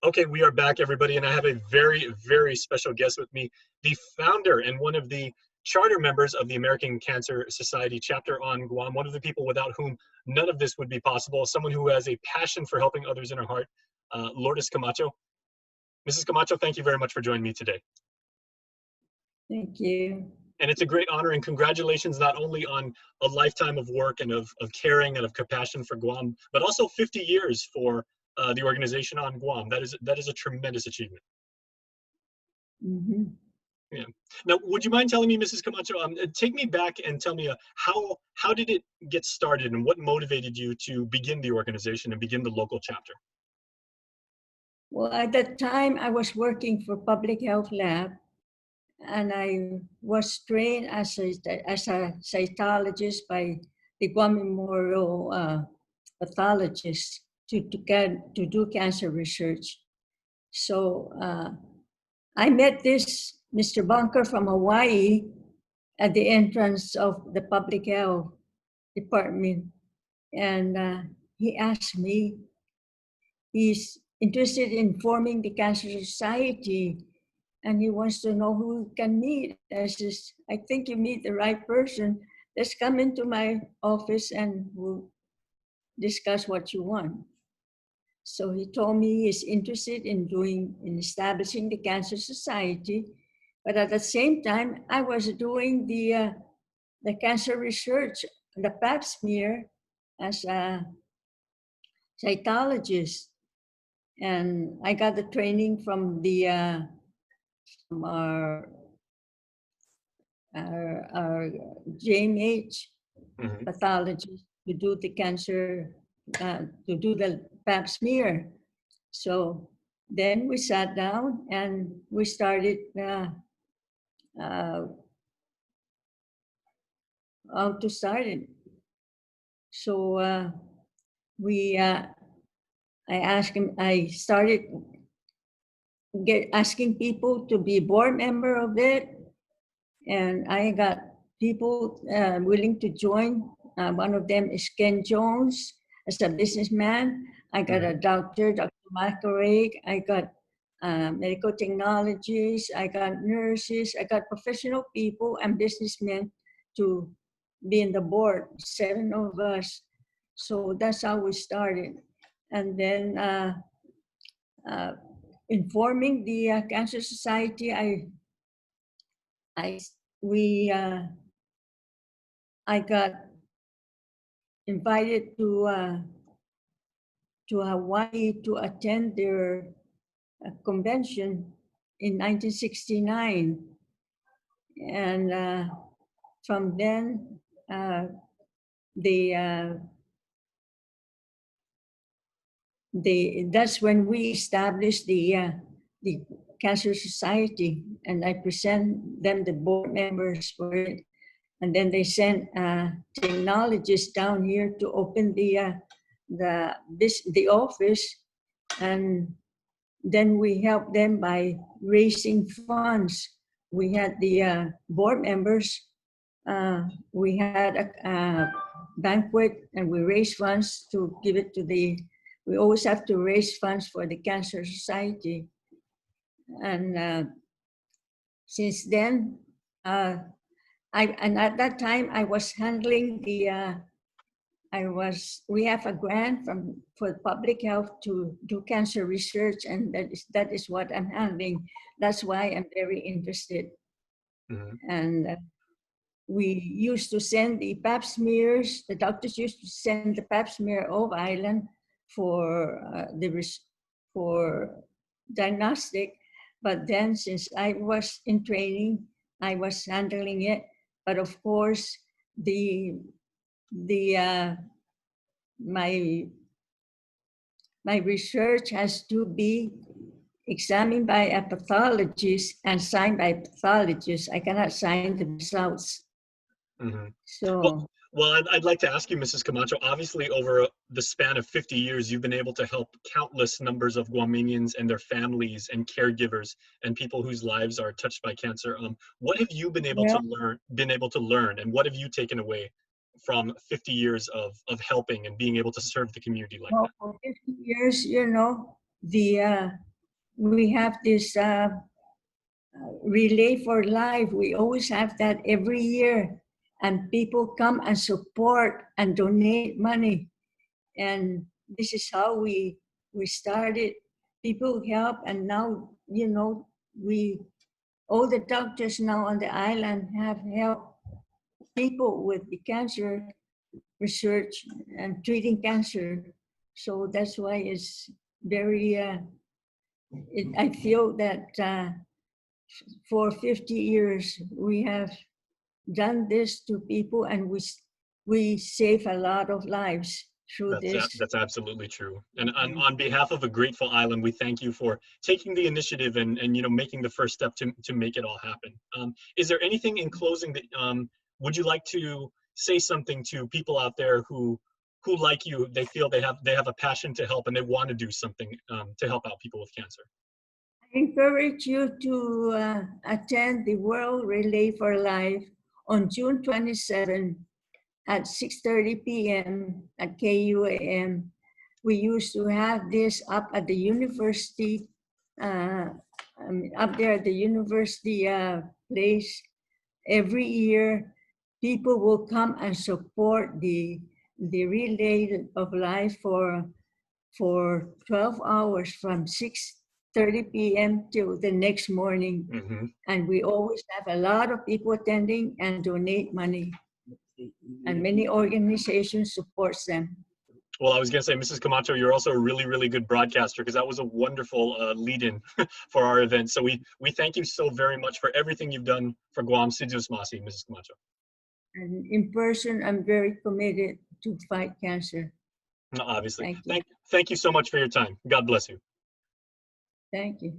Okay, we are back, everybody, and I have a very, very special guest with me, the founder and one of the charter members of the American Cancer Society chapter on Guam, one of the people without whom none of this would be possible, someone who has a passion for helping others in her heart, Lourdes Camacho. Mrs. Camacho, thank you very much for joining me today. Thank you. And it's a great honor, and congratulations not only on a lifetime of work and of caring and of compassion for Guam, but also 50 years for the organization on Guam. That is a tremendous achievement. Mm-hmm. Yeah. Now, would you mind telling me, Mrs. Camacho, take me back and tell me how did it get started and what motivated you to begin the organization and begin the local chapter? Well, at that time, I was working for Public Health Lab, and I was trained as a cytologist by the Guam Memorial pathologist to do cancer research. So I met this Mr. Bunker from Hawaii at the entrance of the Public Health Department, and he asked me, he's interested in forming the Cancer Society, and he wants to know who he can meet. I says, I think you meet the right person. Let's come into my office and we'll discuss what you want. So he told me he's interested in establishing the Cancer Society, but at the same time, I was doing the cancer research, the pap smear, as a cytologist. And I got the training from from our JMH Mm-hmm. pathologist to do the cancer, to do the pap smear. So then we sat down and we started how to start it. So I started asking people to be board member of it, and I got people willing to join. One of them is Ken Jones, as a businessman. I got a doctor, Dr. Macareg. I got medical technologists. I got nurses. I got professional people and businessmen to be in the board, 7 of us. So that's how we started. And then in forming the Cancer Society, I got invited to Hawaii to attend their convention in 1969, and from then that's when we established the Cancer Society, and I present them the board members for it. And then they sent technologists down here to open the office, and then we helped them by raising funds. We had the board members. We had a banquet, and we raised funds to give it to the. We always have to raise funds for the Cancer Society, and since then. And at that time, I was handling we have a grant for public health to do cancer research, and that is what I'm handling. That's why I'm very interested. Mm-hmm. And we used to send the pap smears. The doctors used to send the pap smear off island for diagnostic. But then, since I was in training, I was handling it. But of course, my research has to be examined by a pathologist and signed by a pathologist. I cannot sign the results. Mm-hmm. So. Well, I'd like to ask you, Mrs. Camacho, obviously over the span of 50 years, you've been able to help countless numbers of Guamanians and their families and caregivers and people whose lives are touched by cancer. What have you been able to learn, and what have you taken away from 50 years of helping and being able to serve the community like that? For 50 years, we have this Relay for Life. We always have that every year, and people come and support and donate money. And this is how we started. People help, and now we all the doctors now on the island have helped people with the cancer research and treating cancer. So that's why it's very. I feel that for 50 years we have done this to people, and we save a lot of lives through this. That's absolutely true. And on behalf of a grateful island, we thank you for taking the initiative and making the first step to make it all happen. Is there anything in closing that would you like to say something to people out there who like you, they feel they have a passion to help and they want to do something to help out people with cancer? I encourage you to attend the World Relay for Life on June 27 at 6:30 p.m. at KUAM. We used to have this up at the university, up there at the university place. Every year, people will come and support the Relay of Life for 12 hours from 6:30 p.m. till the next morning. Mm-hmm. And we always have a lot of people attending and donate money. And many organizations supports them. Well, I was going to say, Mrs. Camacho, you're also a really, really good broadcaster, because that was a wonderful lead-in for our event. So we thank you so very much for everything you've done for Guam. Sidus Masi, Mrs. Camacho. And in person, I'm very committed to fight cancer. Obviously. Thank you so much for your time. God bless you. Thank you.